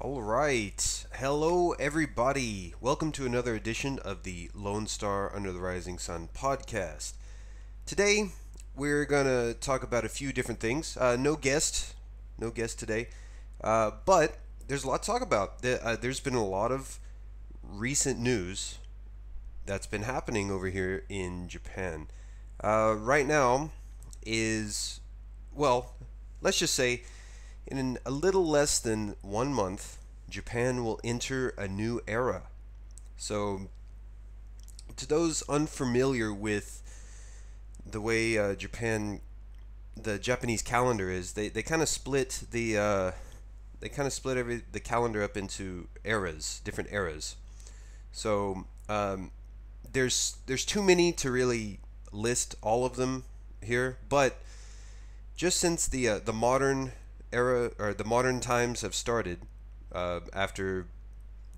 All right. Hello, everybody. Welcome to another edition of the Lone Star Under the Rising Sun podcast. Today, we're going to talk about a few different things. No guest today. But there's a lot to talk about. There's been a lot of recent news that's been happening over here in Japan. Right now is, well, let's just say in a little less than 1 month, Japan will enter a new era. So, to those unfamiliar with the way the Japanese calendar is, they kind of split the calendar up into eras, different eras. So, there's too many to really list all of them here, but just since the modern era or the modern times have started, after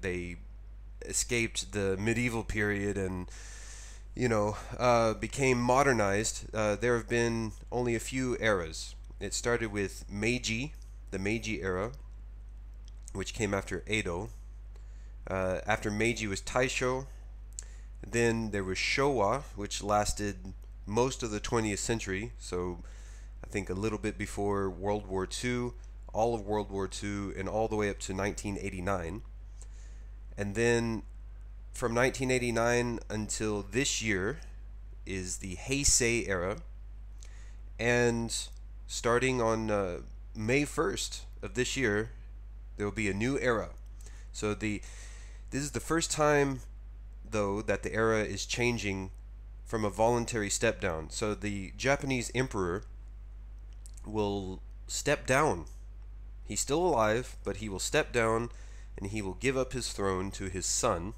they escaped the medieval period and became modernized, there have been only a few eras. It started with Meiji, the Meiji era, which came after Edo. After Meiji was Taisho. Then there was Showa, which lasted most of the 20th century, so I think a little bit before World War II, all of World War II, and all the way up to 1989. And then from 1989 until this year is the Heisei era. And starting on May 1st of this year, there will be a new era. So this is the first time, though, that the era is changing from a voluntary step down. So the Japanese emperor will step down. He's still alive, but he will step down and he will give up his throne to his son.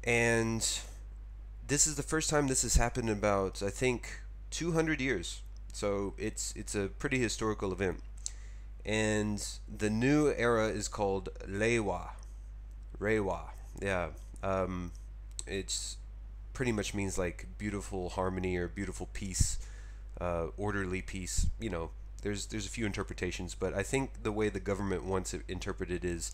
And this is the first time this has happened in about, I think, 200 years. So it's a pretty historical event. And the new era is called Reiwa. Reiwa. Yeah. It's pretty much means like beautiful harmony or beautiful peace, orderly peace. There's a few interpretations, but I think the way the government wants it interpreted is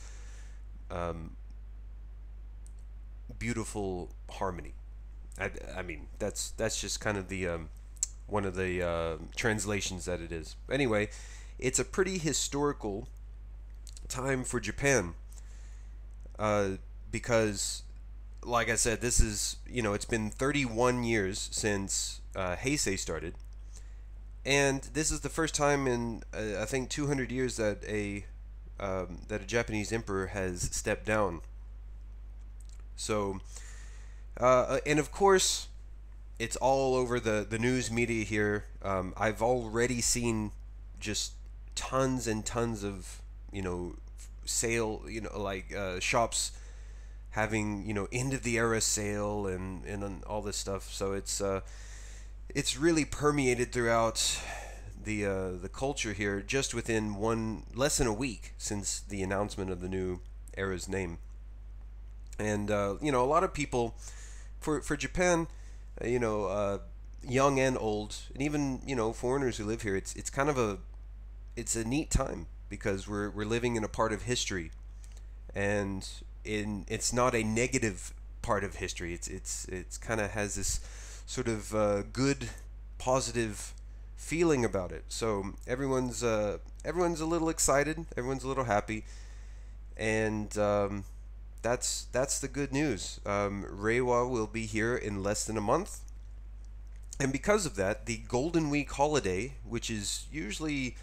beautiful harmony. I mean that's just kind of the one of the translations that it is. Anyway, it's a pretty historical time for Japan, because, like I said, this is it's been 31 years since Heisei started, and this is the first time in I think 200 years that a Japanese emperor has stepped down. So, and of course, it's all over the news media here. I've already seen just tons and tons of sale, like shops having end of the era sale and all this stuff. So it's really permeated throughout the culture here just within less than a week since the announcement of the new era's name. And a lot of people for Japan, young and old, and even foreigners who live here, it's kind of it's a neat time because we're living in a part of history, and it's not a negative part of history. It's kind of has this sort of good, positive feeling about it. So everyone's a little excited, everyone's a little happy, and that's the good news. Reiwa will be here in less than a month, and because of that, the Golden Week holiday, which is usually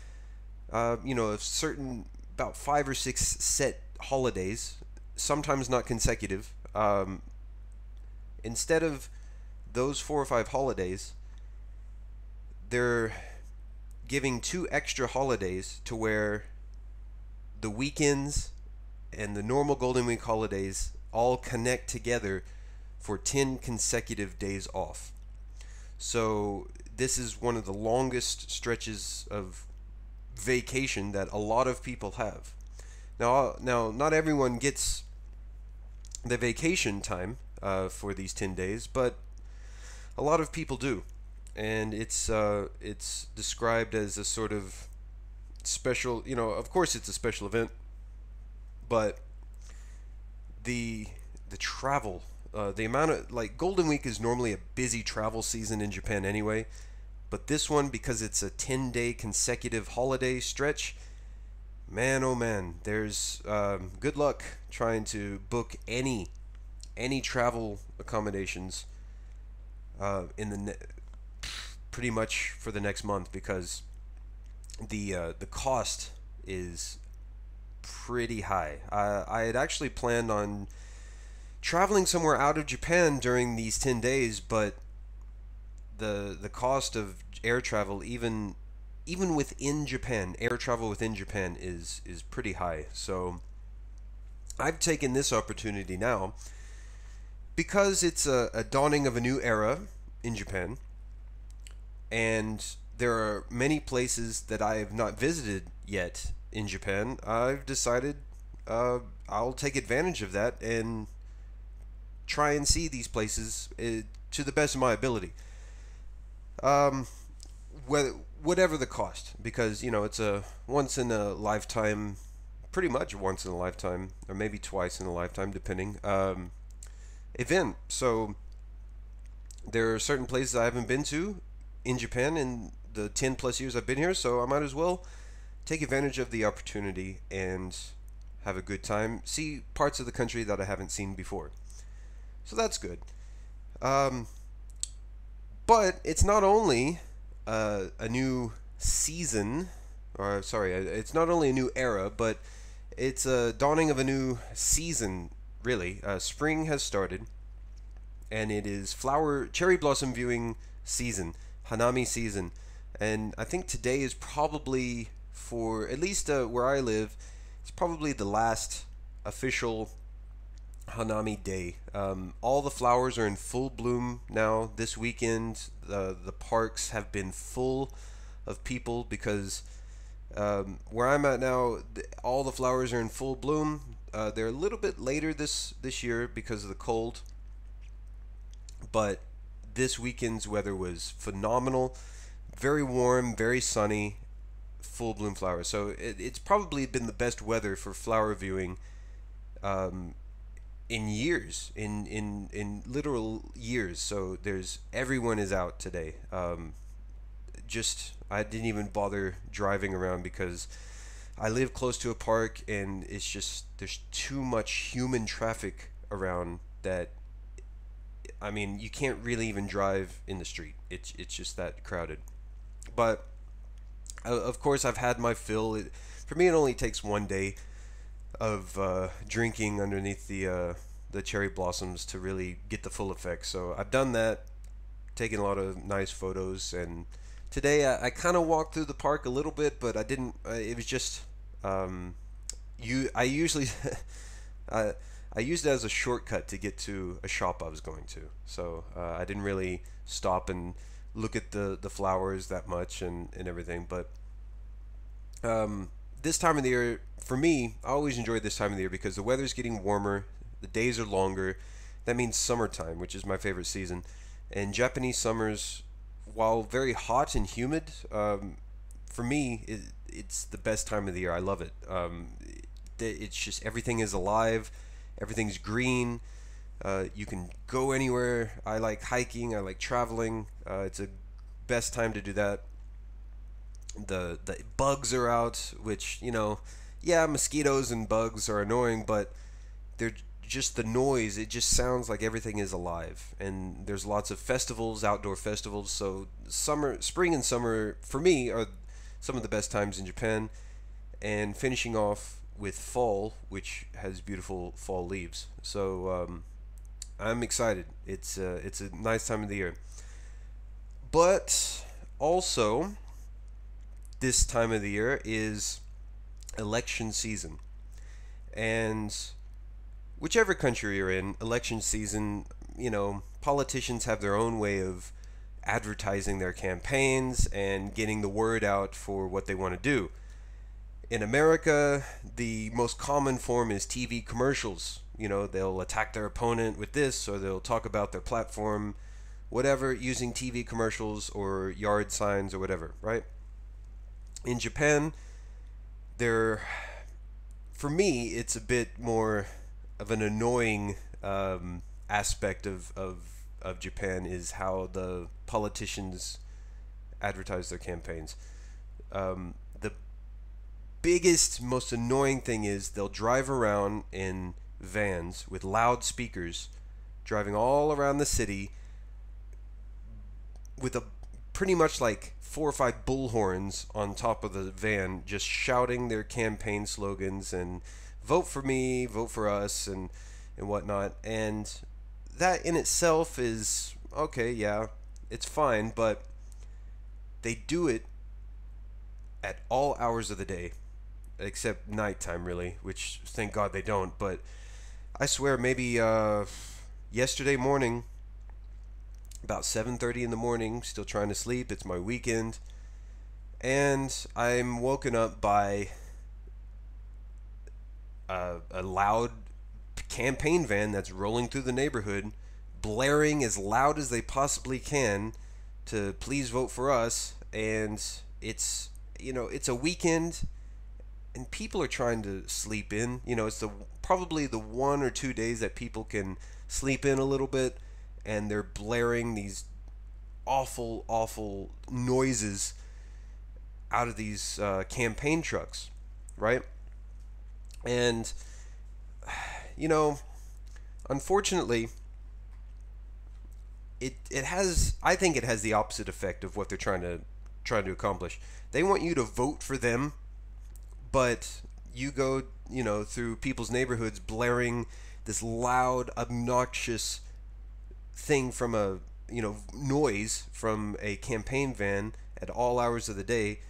a certain about 5 or 6 set holidays, sometimes not consecutive. Instead of those 4 or 5 holidays, they're giving 2 extra holidays to where the weekends and the normal Golden Week holidays all connect together for 10 consecutive days off. So this is one of the longest stretches of vacation that a lot of people have. Now, not everyone gets the vacation time for these 10 days, but a lot of people do, and it's described as a sort of special. Of course, it's a special event But the the travel, the amount of like Golden Week is normally a busy travel season in Japan anyway, but this one because it's a 10-day consecutive holiday stretch, man oh man, there's good luck trying to book any travel accommodations in pretty much for the next month because the cost is pretty high. I had actually planned on traveling somewhere out of Japan during these 10 days, but the cost of air travel, even within Japan, air travel within Japan is pretty high. So I've taken this opportunity now because it's a dawning of a new era in Japan, and there are many places that I have not visited yet in Japan. I've decided I'll take advantage of that and try and see these places to the best of my ability. Um, Whatever the cost, because it's a once in a lifetime, pretty much once in a lifetime, or maybe twice in a lifetime, depending, event. So there are certain places I haven't been to in Japan in the 10 plus years I've been here, so I might as well take advantage of the opportunity and have a good time, see parts of the country that I haven't seen before. So that's good. Um, but it's not only a new season, or sorry, it's not only a new era, but it's a dawning of a new season, really. Spring has started, and it is cherry blossom viewing season, hanami season. And I think today is probably, for at least where I live, it's probably the last official hanami day. All the flowers are in full bloom now. This weekend, the parks have been full of people because where I'm at now, all the flowers are in full bloom. They're a little bit later this year because of the cold, but this weekend's weather was phenomenal. Very warm, very sunny, full bloom flowers. So it's probably been the best weather for flower viewing um, in years, in literal years. So everyone is out today. Just I didn't even bother driving around because I live close to a park, and it's just there's too much human traffic around that. I mean, you can't really even drive in the street. It's just that crowded. But of course, I've had my fill. For me, it only takes one day of drinking underneath the cherry blossoms to really get the full effect. So I've done that, taken a lot of nice photos, and today I kind of walked through the park a little bit, but I didn't. It was just I usually I, I used it as a shortcut to get to a shop I was going to. So I didn't really stop and look at the flowers that much and everything. But this time of the year, for me, I always enjoy this time of the year because the weather's getting warmer, the days are longer. That means summertime, which is my favorite season. And Japanese summers, while very hot and humid, for me, it's the best time of the year. I love it. It's just everything is alive, everything's green. You can go anywhere. I like hiking. I like traveling. It's a best time to do that. The bugs are out, which yeah, mosquitoes and bugs are annoying, but they're just the noise. It just sounds like everything is alive. And there's lots of festivals, outdoor festivals. So spring and summer for me are some of the best times in Japan. And finishing off with fall, which has beautiful fall leaves. So I'm excited. It's a nice time of the year. But also, this time of the year is election season. And whichever country you're in, election season, politicians have their own way of advertising their campaigns and getting the word out for what they want to do. In America, the most common form is TV commercials. They'll attack their opponent with this, or they'll talk about their platform, whatever, using TV commercials or yard signs or whatever, right? In Japan, they're for me, it's a bit more of an annoying aspect of Japan is how the politicians advertise their campaigns. The biggest, most annoying thing is they'll drive around in vans with loudspeakers, driving all around the city with a pretty much like 4 or 5 bullhorns on top of the van, just shouting their campaign slogans and vote for me, vote for us, and whatnot. And that in itself is okay, yeah, it's fine, but they do it at all hours of the day, except nighttime, really, which thank God they don't. But I swear, maybe yesterday morning, about 7:30 in the morning, still trying to sleep. It's my weekend, and I'm woken up by a loud campaign van that's rolling through the neighborhood, blaring as loud as they possibly can to please vote for us. And it's it's a weekend, and people are trying to sleep in. It's the probably the 1 or 2 days that people can sleep in a little bit, and they're blaring these awful, awful noises out of these campaign trucks, right? And you know, unfortunately, it has I think it has the opposite effect of what they're trying to accomplish. They want you to vote for them, but you go, through people's neighborhoods blaring this loud, obnoxious thing from a, noise from a campaign van at all hours of the day.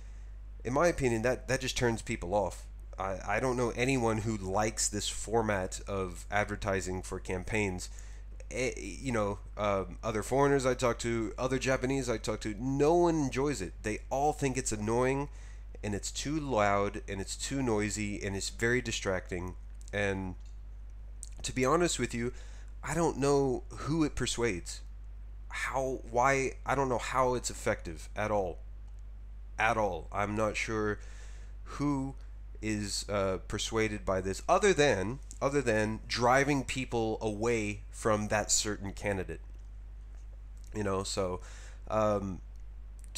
In my opinion, that just turns people off. I don't know anyone who likes this format of advertising for campaigns. Other foreigners I talk to, other Japanese I talk to, no one enjoys it. They all think it's annoying, and it's too loud, and it's too noisy, and it's very distracting. And to be honest with you, I don't know who it persuades. Why, I don't know how it's effective at all. At all. I'm not sure who is persuaded by this, other than driving people away from that certain candidate. So to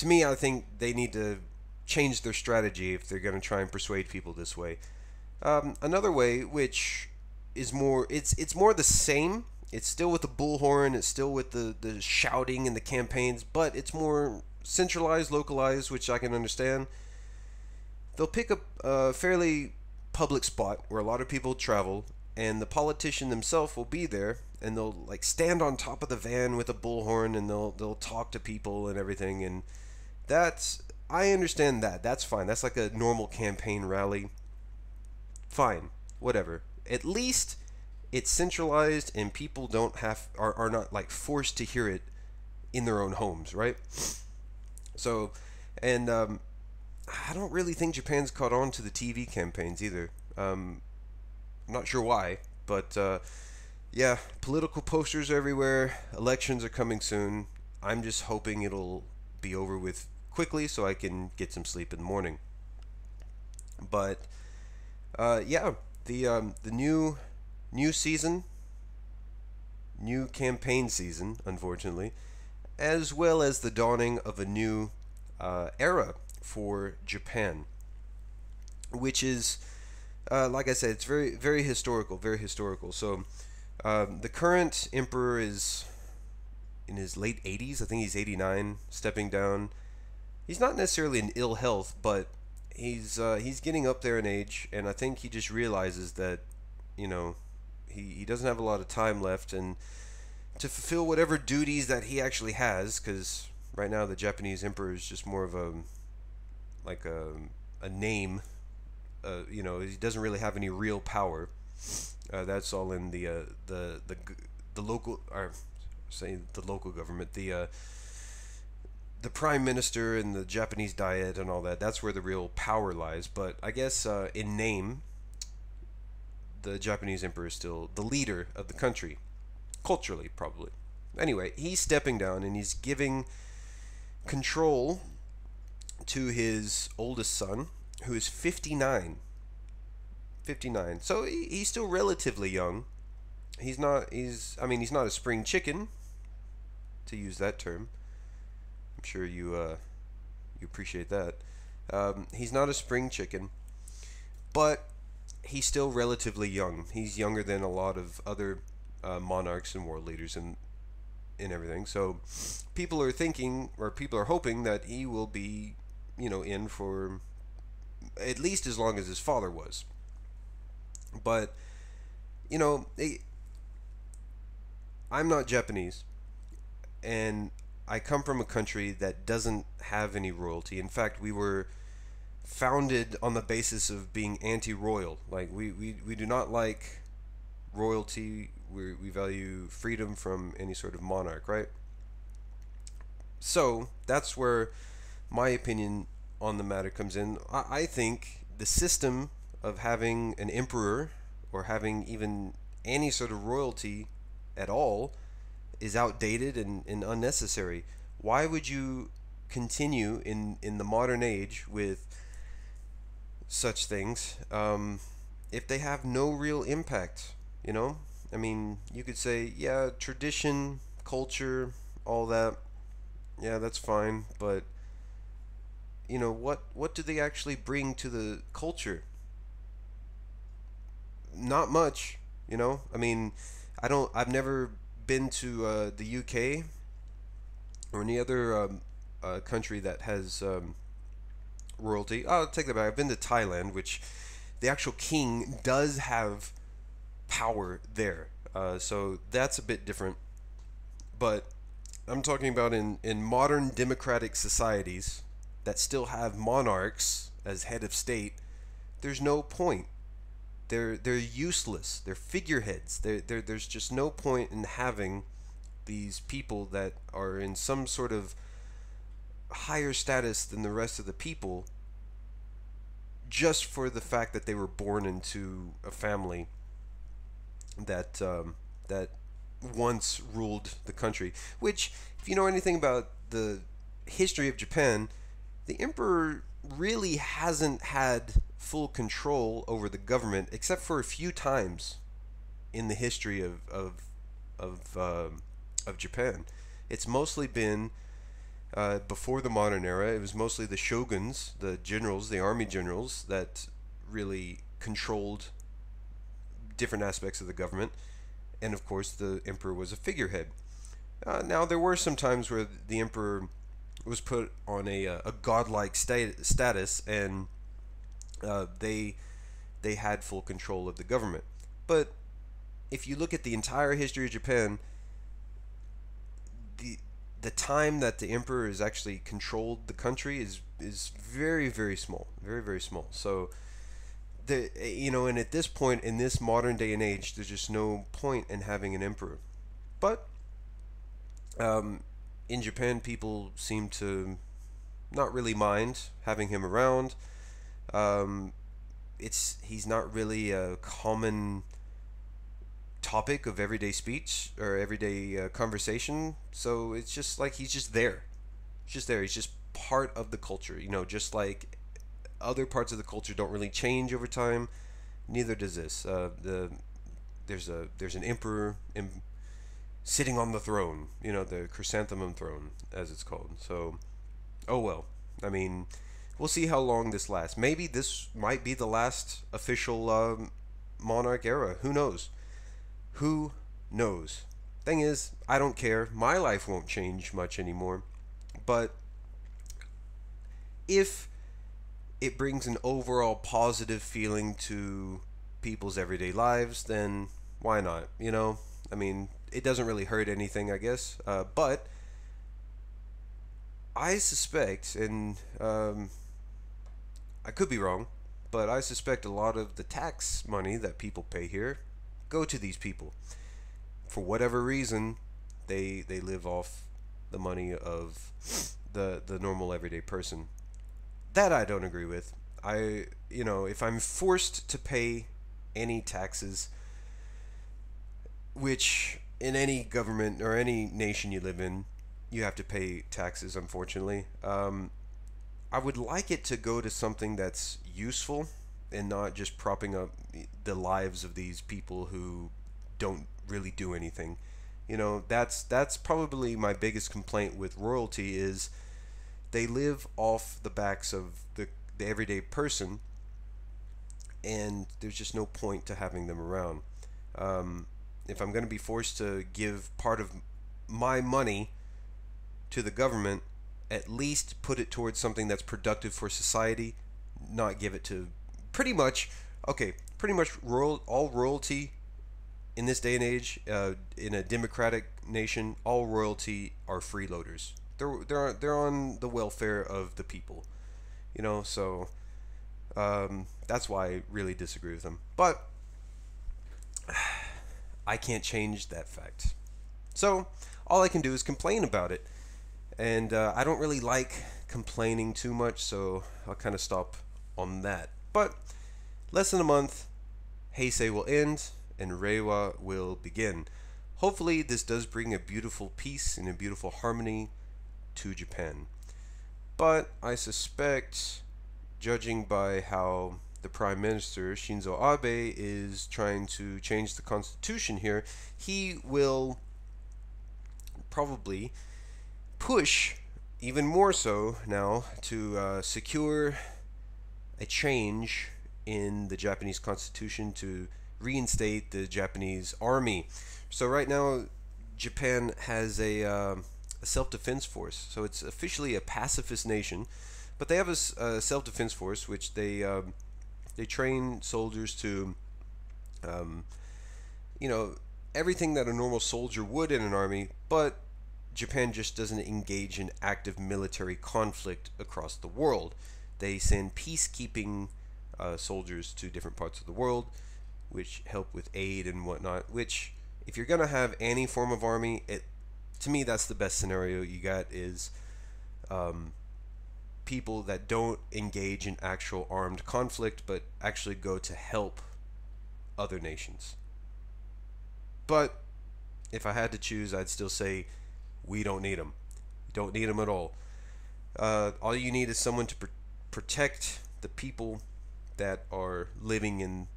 me, I think they need to change their strategy if they're going to try and persuade people this way. Another way, which is more, it's more the same. It's still with the bullhorn. It's still with the shouting and the campaigns, but it's more centralized, localized, which I can understand. They'll pick a fairly public spot where a lot of people travel, and the politician themselves will be there, and they'll like stand on top of the van with a bullhorn, and they'll talk to people and everything. And I understand that. That's fine. That's like a normal campaign rally. Fine, whatever. At least it's centralized, and people are not like forced to hear it in their own homes, right? So, and I don't really think Japan's caught on to the TV campaigns either. I'm not sure why, but yeah, political posters everywhere. Elections are coming soon. I'm just hoping it'll be over with quickly so I can get some sleep in the morning. But yeah, the new season, new campaign season, unfortunately, as well as the dawning of a new era for Japan, which is, like I said, it's very, very historical, very historical. So the current emperor is in his late 80s. I think he's 89, stepping down. He's not necessarily in ill health, but he's getting up there in age, and I think he just realizes that, he doesn't have a lot of time left, and to fulfill whatever duties that he actually has, because right now the Japanese emperor is just more of a name. He doesn't really have any real power. That's all in the local, or say the local government, the prime minister and the Japanese diet and all that. That's where the real power lies. But I guess in name, the Japanese emperor is still the leader of the country, culturally probably. Anyway, he's stepping down, and he's giving control to his oldest son, who is 59. 59. So he's still relatively young. I mean, he's not a spring chicken, to use that term. I'm sure you appreciate that. He's not a spring chicken, but he's still relatively young. He's younger than a lot of other monarchs and world leaders and everything. So people are thinking, or people are hoping, that he will be, in for at least as long as his father was. But you know, I'm not Japanese, and I come from a country that doesn't have any royalty. In fact, we were founded on the basis of being anti-royal. Like we do not like royalty. We value freedom from any sort of monarch, right? So that's where my opinion on the matter comes in. I think the system of having an emperor, or having even any sort of royalty at all, is outdated and unnecessary. Why would you continue in the modern age with such things if they have no real impact? You know, I mean, you could say, yeah, tradition, culture, all that. Yeah, that's fine, but what do they actually bring to the culture? Not much. I mean, I've never been to the UK or any other country that has royalty. I'll take that back. I've been to Thailand, which the actual king does have power there. So that's a bit different. But I'm talking about in modern democratic societies that still have monarchs as head of state. There's no point. They're useless. They're figureheads. There's just no point in having these people that are in some sort of higher status than the rest of the people, just for the fact that they were born into a family that once ruled the country. Which, if you know anything about the history of Japan, the emperor really hasn't had full control over the government except for a few times in the history of Japan. It's mostly been before the modern era. It was mostly the shoguns, the generals, the army generals, that really controlled different aspects of the government, and of course the emperor was a figurehead. Now there were some times where the emperor was put on a godlike status, and they had full control of the government. But if you look at the entire history of Japan, the time that the emperor has actually controlled the country is very, very small, very, very small. So and at this point in this modern day and age, there's just no point in having an emperor. But in Japan, people seem to not really mind having him around. He's not really a common topic of everyday speech or everyday conversation. So it's just like he's just there. He's just there. He's just part of the culture. Just like other parts of the culture don't really change over time. Neither does this. There's an emperor sitting on the throne. The chrysanthemum throne, as it's called. So, oh well. I mean, we'll see how long this lasts. Maybe this might be the last official monarch era. Who knows? Who knows? Thing is, I don't care. My life won't change much anymore. But if it brings an overall positive feeling to people's everyday lives, then why not? I mean, it doesn't really hurt anything, I guess. But I suspect, and I could be wrong, but I suspect a lot of the tax money that people pay here go to these people. For whatever reason, they live off the money of the normal everyday person. That I don't agree with. If I'm forced to pay any taxes, which in any government or any nation you live in, you have to pay taxes, unfortunately. I would like it to go to something that's useful and not just propping up the lives of these people who don't really do anything. That's probably my biggest complaint with royalty is they live off the backs of the everyday person, and there's just no point to having them around. If I'm going to be forced to give part of my money to the government, at least put it towards something that's productive for society, not give it to pretty much, okay, pretty much all royalty in this day and age, in a democratic nation, all royalty are freeloaders. They're on the welfare of the people, so that's why I really disagree with them. But I can't change that fact. So all I can do is complain about it. And I don't really like complaining too much, so I'll kind of stop on that. But less than a month, Heisei will end and Reiwa will begin. Hopefully this does bring a beautiful peace and a beautiful harmony to Japan. But I suspect, judging by how the Prime Minister Shinzo Abe is trying to change the constitution here, he will probably push even more so now to secure a change in the Japanese constitution to reinstate the Japanese army. So right now, Japan has a self-defense force. So it's officially a pacifist nation, but they have a self-defense force which they train soldiers to, um, everything that a normal soldier would in an army, but Japan just doesn't engage in active military conflict across the world. They send peacekeeping soldiers to different parts of the world, which help with aid and whatnot. Which, if you're gonna have any form of army, to me that's the best scenario you got is people that don't engage in actual armed conflict, but actually go to help other nations. But if I had to choose, I'd still say we don't need them. You don't need them at all. All you need is someone to protect the people that are living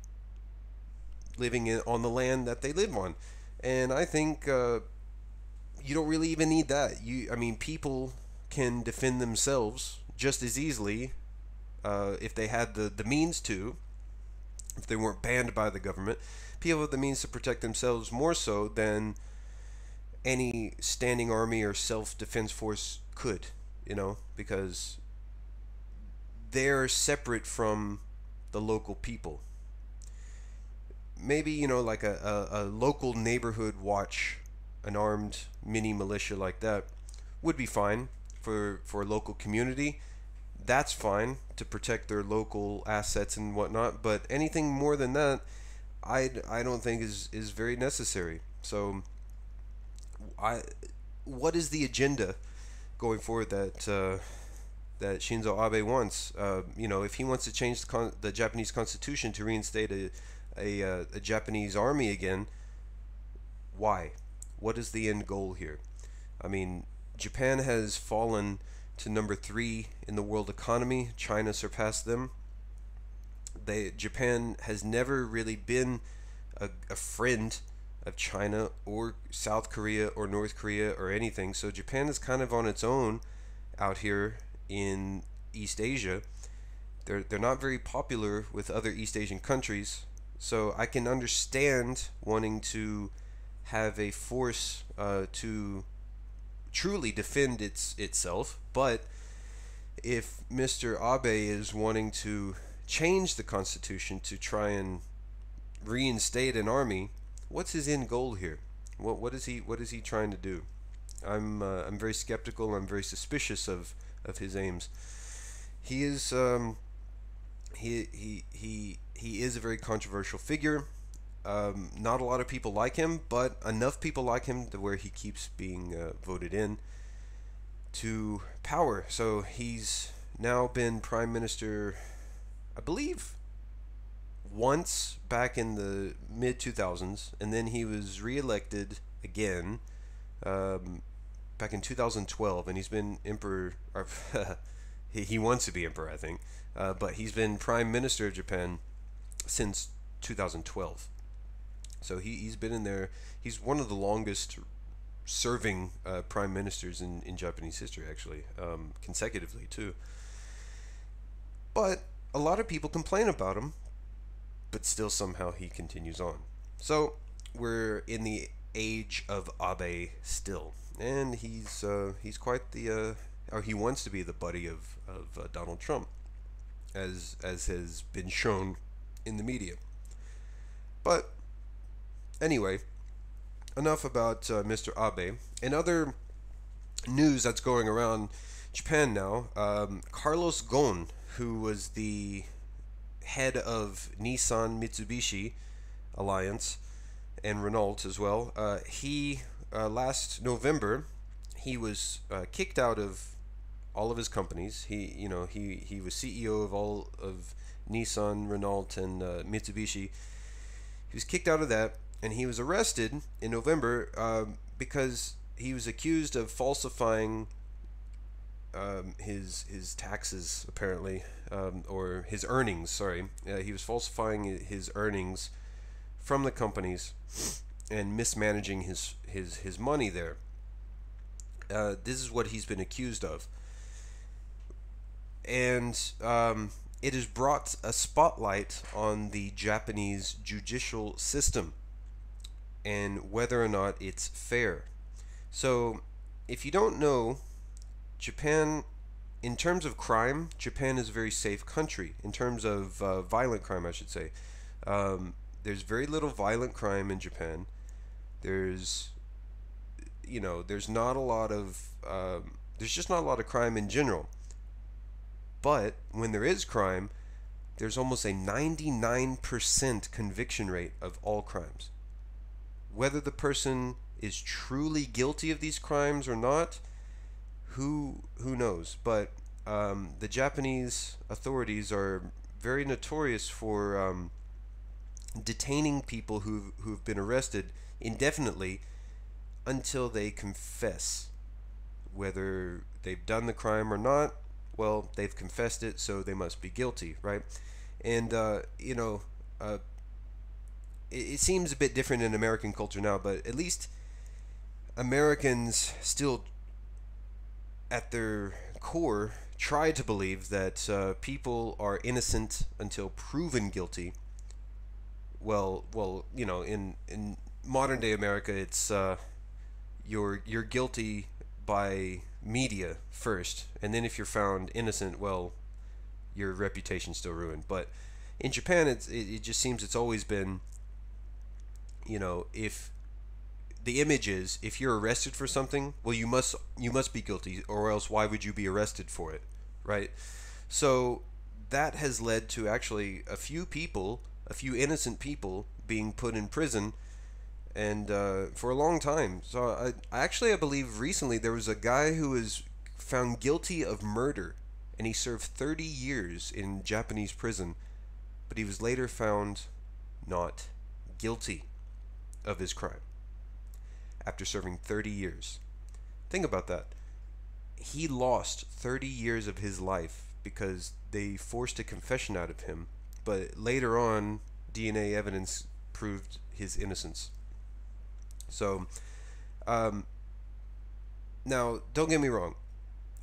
on the land that they live on, and I think you don't really even need that. I mean, people can defend themselves just as easily if they had the means to. If they weren't banned by the government, people have the means to protect themselves more so than any standing army or self-defense force could, because they're separate from the local people. Maybe, like a local neighborhood watch, an armed mini militia like that would be fine for a local community. That's fine to protect their local assets and whatnot, but anything more than that, I don't think is very necessary. So what is the agenda going forward that Shinzo Abe wants? If he wants to change the Japanese constitution to reinstate a Japanese army again, why? What is the end goal here? I mean, Japan has fallen to number 3 in the world economy. China surpassed them. Japan has never really been a friend of China or South Korea or North Korea or anything. So Japan is kind of on its own out here in East Asia. They're not very popular with other East Asian countries. So I can understand wanting to have a force to truly defend itself, but if Mr. Abe is wanting to change the constitution to try and reinstate an army, what's his end goal here? What is he trying to do? I'm very skeptical. I'm very suspicious of his aims. He is he is a very controversial figure. Not a lot of people like him, but enough people like him to where he keeps being voted in to power. So he's now been prime minister, I believe, once back in the mid 2000s, and then he was reelected again back in 2012, and he's been emperor. Or He wants to be emperor, I think, but he's been prime minister of Japan since 2012. So he's been in there. He's one of the longest serving prime ministers in Japanese history, actually, consecutively too. But a lot of people complain about him, but still somehow he continues on. So we're in the age of Abe still, and he's quite the or he wants to be the buddy of Donald Trump, as has been shown in the media. But anyway, enough about Mr. Abe. In other news that's going around Japan now, Carlos Ghosn, who was the head of Nissan Mitsubishi Alliance and Renault as well, he last November he was kicked out of all of his companies. He was CEO of all of Nissan, Renault, and Mitsubishi. He was kicked out of that, and he was arrested in November because he was accused of falsifying his taxes, apparently, or his earnings. Sorry, he was falsifying his earnings from the companies and mismanaging his money there. This is what he's been accused of, and it has brought a spotlight on the Japanese judicial system and whether or not it's fair. So, if you don't know, Japan, in terms of crime, Japan is a very safe country. In terms of violent crime, I should say. There's very little violent crime in Japan. There's not a lot of, there's just not a lot of crime in general. But when there is crime, there's almost a 99% conviction rate of all crimes. Whether the person is truly guilty of these crimes or not, who knows? But the Japanese authorities are very notorious for detaining people who've been arrested indefinitely until they confess. Whether they've done the crime or not, well, they've confessed it, so they must be guilty, right? And it seems a bit different in American culture now, but at least Americans still, at their core, try to believe that people are innocent until proven guilty. Well, in modern day America, it's you're guilty by media first, and then if you're found innocent, well, your reputation's still ruined. But in Japan, it just seems it's always been, if the image is, if you're arrested for something, well, you must be guilty, or else why would you be arrested for it, right? So that has led to actually a few innocent people being put in prison, and for a long time. So I believe recently there was a guy who was found guilty of murder, and he served 30 years in Japanese prison, but he was later found not guilty of his crime after serving 30 years. Think about that. He lost 30 years of his life because they forced a confession out of him, but later on, DNA evidence proved his innocence. So, now, don't get me wrong.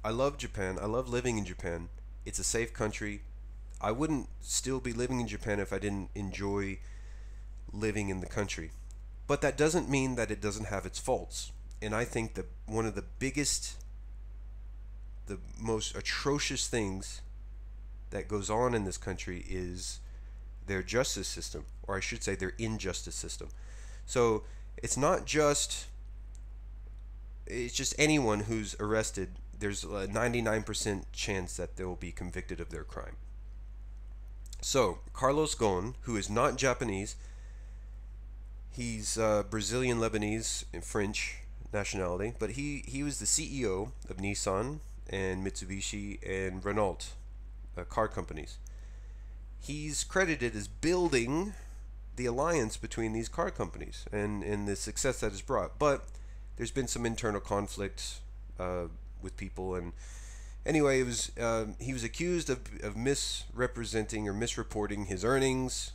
I love Japan. I love living in Japan. It's a safe country. I wouldn't still be living in Japan if I didn't enjoy living in the country. But that doesn't mean that it doesn't have its faults. And I think that one of the biggest, the most atrocious things that goes on in this country is their justice system, or I should say their injustice system. So it's just anyone who's arrested, there's a 99% chance that they will be convicted of their crime. So Carlos Ghosn, who is not Japanese, he's Brazilian, Lebanese, and French nationality, but he was the CEO of Nissan and Mitsubishi and Renault car companies. He's credited as building the alliance between these car companies and the success that it's brought. But there's been some internal conflict with people, and Anyway, it was he was accused of misrepresenting or misreporting his earnings,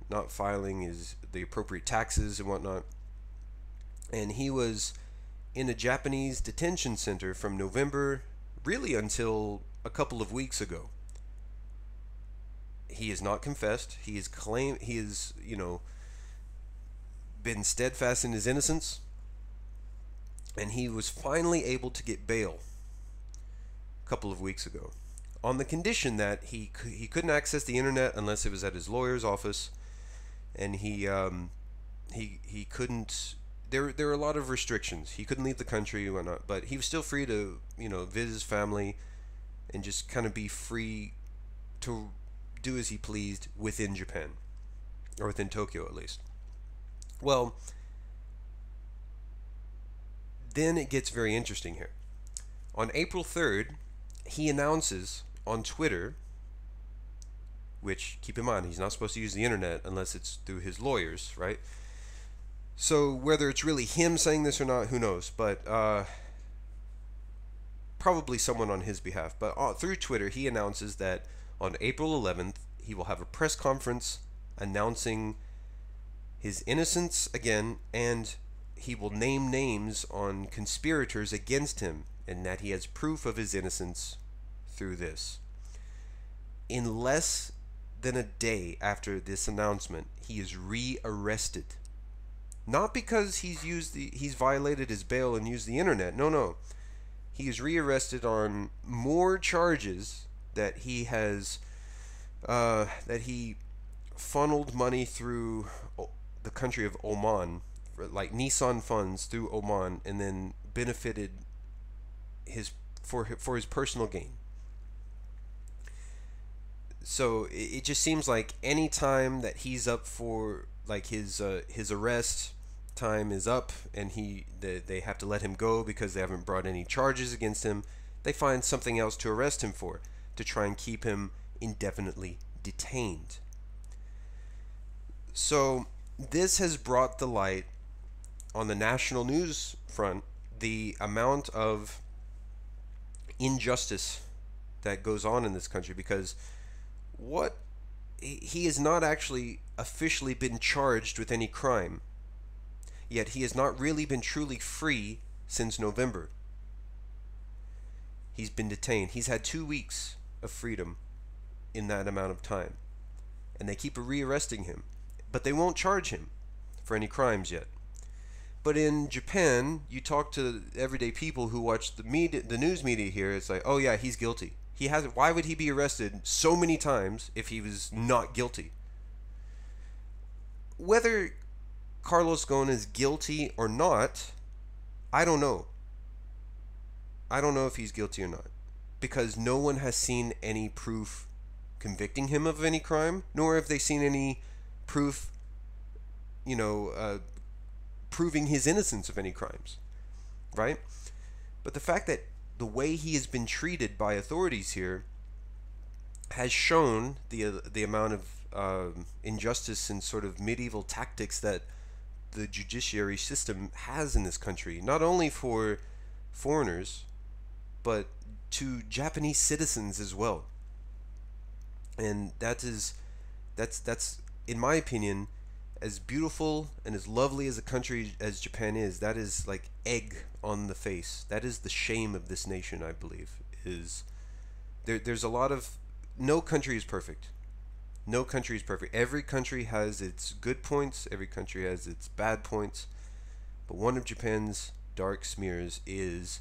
not filing the appropriate taxes and whatnot, and he was in a Japanese detention center from November really until a couple of weeks ago. He has not confessed. He is, been steadfast in his innocence, and he was finally able to get bail a couple of weeks ago on the condition that he couldn't access the internet unless it was at his lawyer's office, and he couldn't. There were a lot of restrictions. He couldn't leave the country and whatnot, but he was still free to visit his family and just kind of be free to do as he pleased within Japan, or within Tokyo at least. Well, then it gets very interesting here. On April 3rd, he announces on Twitter, which, keep in mind, he's not supposed to use the internet unless it's through his lawyers, right? So whether it's really him saying this or not, who knows? But probably someone on his behalf. But through Twitter, he announces that on April 11th, he will have a press conference announcing his innocence again, and he will name names on conspirators against him, and that he has proof of his innocence through this. In less than a day after this announcement, he is re-arrested. Not because he's violated his bail and used the internet. No. He is re-arrested on more charges that he has that he funneled money through the country of Oman, like Nissan funds through Oman, and then benefited for his personal gain. So it just seems like any time that he's up for, like, his arrest time is up, and they have to let him go because they haven't brought any charges against him, they find something else to arrest him for, to try and keep him indefinitely detained. So this has brought the light on the national news front the amount of injustice that goes on in this country, because he has not actually officially been charged with any crime, yet he has not really been truly free since November. He's been detained. He's had 2 weeks of freedom in that amount of time, and they keep re-arresting him, but they won't charge him for any crimes yet. But in Japan, you talk to everyday people who watch the news media here. It's like, oh yeah, he's guilty. He hasn't. Why would he be arrested so many times if he was not guilty? Whether Carlos Ghosn is guilty or not, I don't know. I don't know if he's guilty or not, because no one has seen any proof convicting him of any crime, nor have they seen any proof, proving his innocence of any crimes, right? But the fact that the way he has been treated by authorities here has shown the amount of injustice and sort of medieval tactics that the judiciary system has in this country, not only for foreigners, but to Japanese citizens as well. And that's in my opinion, as beautiful and as lovely as a country as Japan is, that is like egg on the face. That is the shame of this nation, I believe. There's a lot of, no country is perfect. No country is perfect. Every country has its good points, every country has its bad points. But one of Japan's dark smears is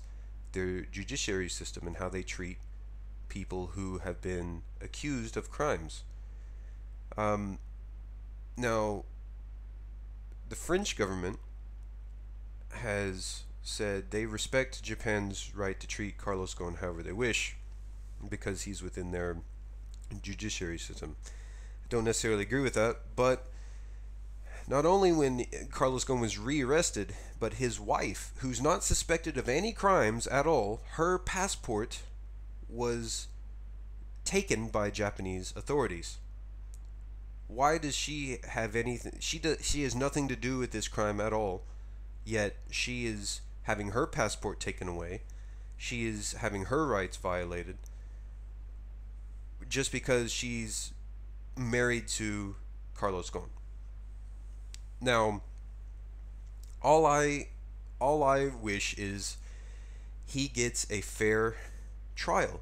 their judiciary system and how they treat people who have been accused of crimes. Now, the French government has said they respect Japan's right to treat Carlos Ghosn however they wish, because he's within their judiciary system. I don't necessarily agree with that, but not only when Carlos Ghosn was rearrested, but his wife, who's not suspected of any crimes at all, her passport was taken by Japanese authorities. Why does she have anything? She has nothing to do with this crime at all, yet she is having her passport taken away, she is having her rights violated just because she's married to Carlos Ghosn. Now, all I all I wish is he gets a fair trial.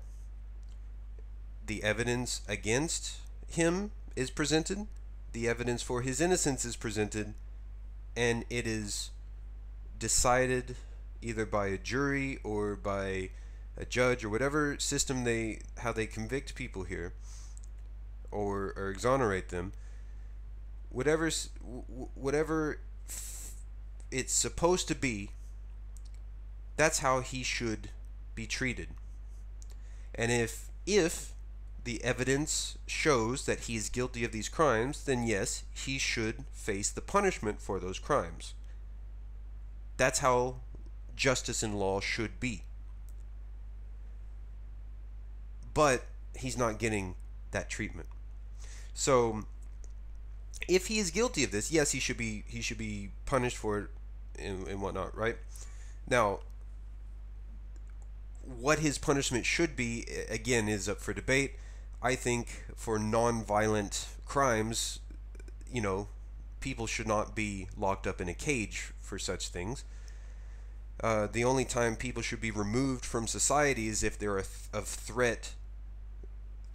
The evidence against him is presented, the evidence for his innocence is presented, and it is decided either by a jury or by a judge or whatever system how they convict people here, or exonerate them, whatever it's supposed to be, that's how he should be treated. And if the evidence shows that he is guilty of these crimes, then yes, he should face the punishment for those crimes. That's how justice in law should be. But he's not getting that treatment. So if he is guilty of this, yes, he should be punished for it and whatnot, right? Now, what his punishment should be, again, is up for debate. I think for non-violent crimes, people should not be locked up in a cage for such things. The only time people should be removed from society is if they're of threat,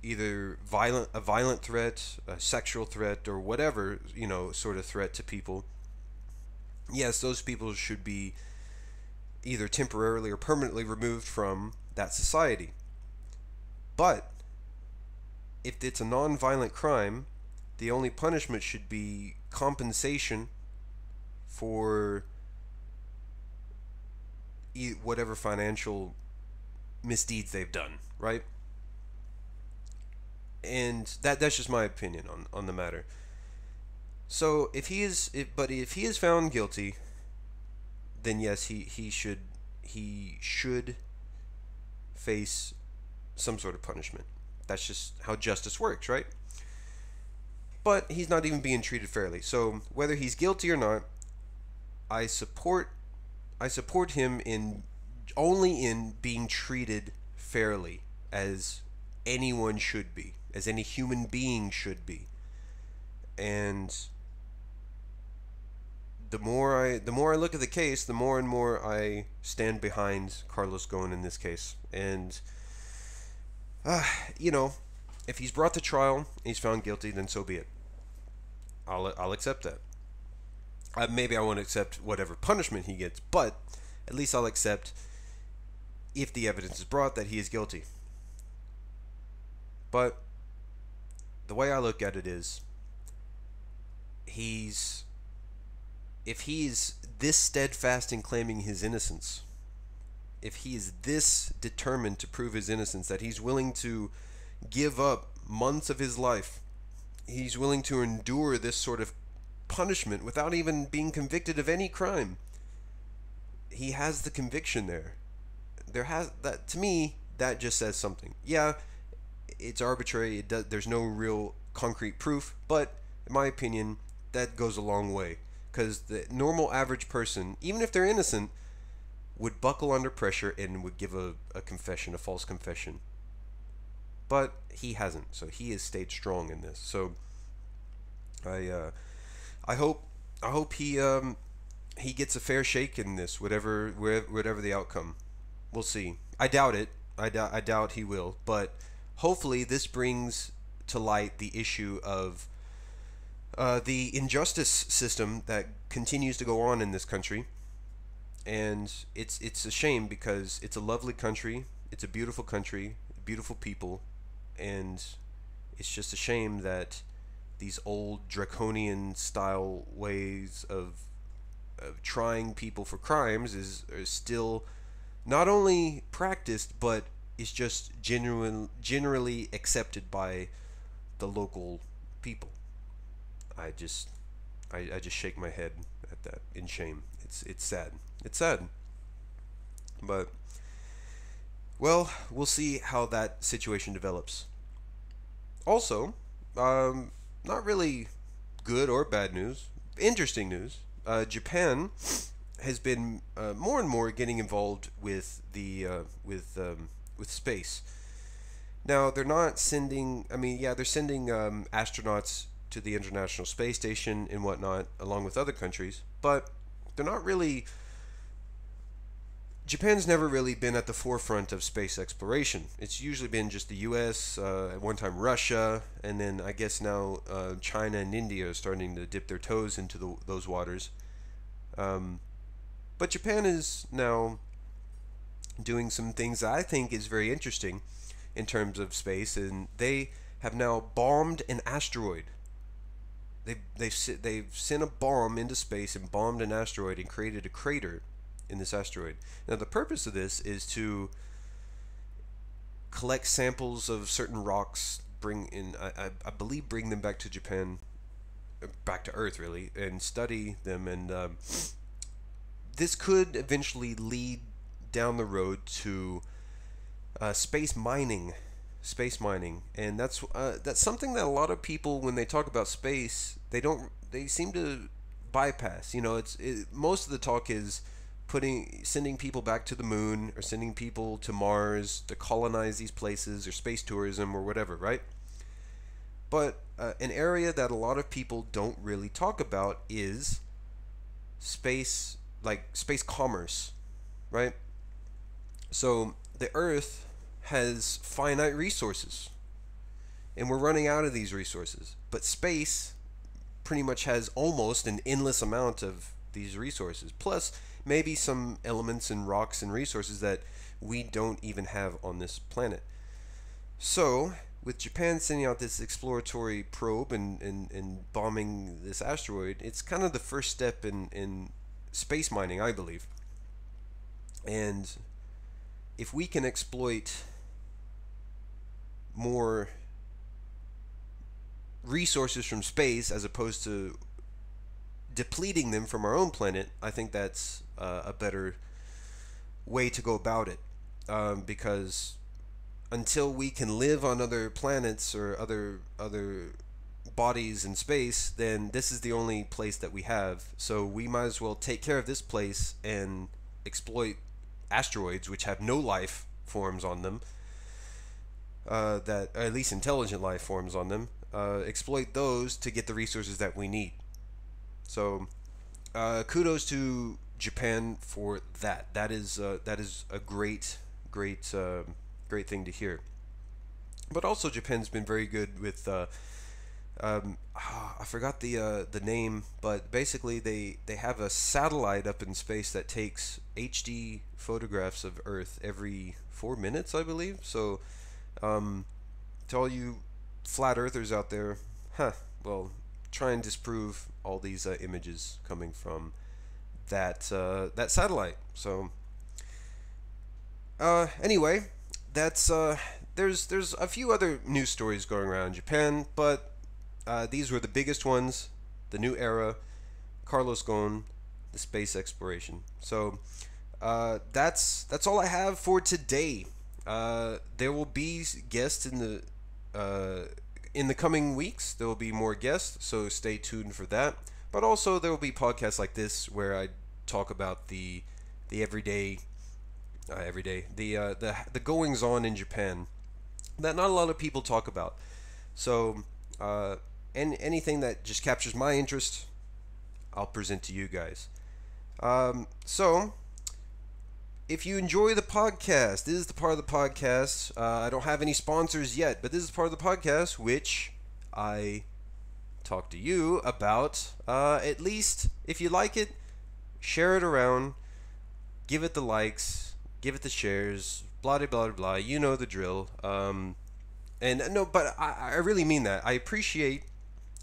either a violent threat, a sexual threat, or whatever, sort of threat to people. Yes, those people should be either temporarily or permanently removed from that society. But if it's a non-violent crime, the only punishment should be compensation for whatever financial misdeeds they've done, right? And that's just my opinion on the matter. So if he is found guilty, then yes, he should face some sort of punishment. That's just how justice works, right? But he's not even being treated fairly. So whether he's guilty or not, I support him only in being treated fairly, as anyone should be, as any human being should be. And the more I look at the case, the more and more I stand behind Carlos Ghosn in this case. And if he's brought to trial and he's found guilty, then so be it. I'll accept that. Maybe I won't accept whatever punishment he gets, but at least I'll accept, if the evidence is brought, that he is guilty. But the way I look at it is, if he's this steadfast in claiming his innocence, if he is this determined to prove his innocence, that he's willing to give up months of his life, he's willing to endure this sort of punishment without even being convicted of any crime. He has the conviction there. To me, that just says something. Yeah, it's arbitrary. There's no real concrete proof, but in my opinion, that goes a long way. Because the normal average person, even if they're innocent, would buckle under pressure and would give a confession, a false confession. But he hasn't, so he has stayed strong in this. So I hope he gets a fair shake in this, whatever the outcome. We'll see. I doubt it. I doubt he will. But hopefully this brings to light the issue of the injustice system that continues to go on in this country. And it's a shame, because it's a lovely country, it's a beautiful country, beautiful people, and it's just a shame that these old draconian style ways of trying people for crimes are still not only practiced, but is just generally accepted by the local people. I just shake my head at that in shame. It's sad. It's sad. But, well, we'll see how that situation develops. Also, not really good or bad news. Interesting news. Japan has been more and more getting involved with the with space. Now they're not sending. I mean, yeah, they're sending astronauts to the International Space Station and whatnot, along with other countries, but they're not really. Japan's never really been at the forefront of space exploration. It's usually been just the U.S., at one time Russia, and then I guess now China and India are starting to dip their toes into those waters. Um, but Japan is now doing some things that I think is very interesting in terms of space, and they have now bombed an asteroid. They've sent a bomb into space and bombed an asteroid and created a crater in this asteroid. Now the purpose of this is to collect samples of certain rocks, I believe bring them back to Japan, back to Earth really, and study them. And this could eventually lead down the road to space mining. Space mining, and that's something that a lot of people, when they talk about space, they seem to bypass. You know, most of the talk is sending people back to the moon, or sending people to Mars to colonize these places, or space tourism, or whatever, right? But an area that a lot of people don't really talk about is space, like space commerce, right? So the Earth has finite resources, and we're running out of these resources. But space pretty much has almost an endless amount of these resources, plus maybe some elements and rocks and resources that we don't even have on this planet. So with Japan sending out this exploratory probe and bombing this asteroid, it's kind of the first step in space mining, I believe. And if we can exploit more resources from space as opposed to depleting them from our own planet, I think that's a better way to go about it. Because until we can live on other planets or other bodies in space, then this is the only place that we have. So we might as well take care of this place and exploit asteroids, which have no life forms on them, that, or at least intelligent life forms on them. Exploit those to get the resources that we need. So kudos to Japan for that. That is a great thing to hear. But also Japan's been very good with I forgot the name, but basically they have a satellite up in space that takes HD photographs of Earth every 4 minutes, I believe. So to all you flat earthers out there, well, try and disprove all these images coming from that satellite. So anyway, that's there's a few other news stories going around Japan, but these were the biggest ones. The new era, Carlos Ghosn, the space exploration. So that's all I have for today. There will be guests in the coming weeks. There will be more guests, so stay tuned for that. But also there will be podcasts like this where I talk about the everyday the goings on in Japan that not a lot of people talk about. So and anything that just captures my interest, I'll present to you guys. So if you enjoy the podcast, this is the part of the podcast. I don't have any sponsors yet, but this is part of the podcast which I talk to you about. At least if you like it, share it around, give it the likes, give it the shares, blah blah blah blah. You know the drill. And no, but I really mean that. I appreciate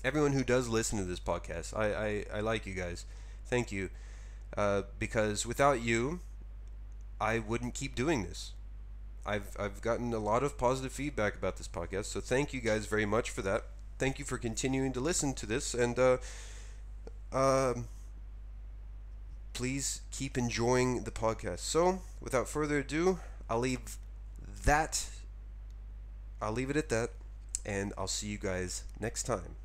everyone who does listen to this podcast. I like you guys. Thank you. Because without you, I wouldn't keep doing this. I've gotten a lot of positive feedback about this podcast, so thank you guys very much for that. Thank you for continuing to listen to this, and please keep enjoying the podcast. So, without further ado, I'll leave it at that, and I'll see you guys next time.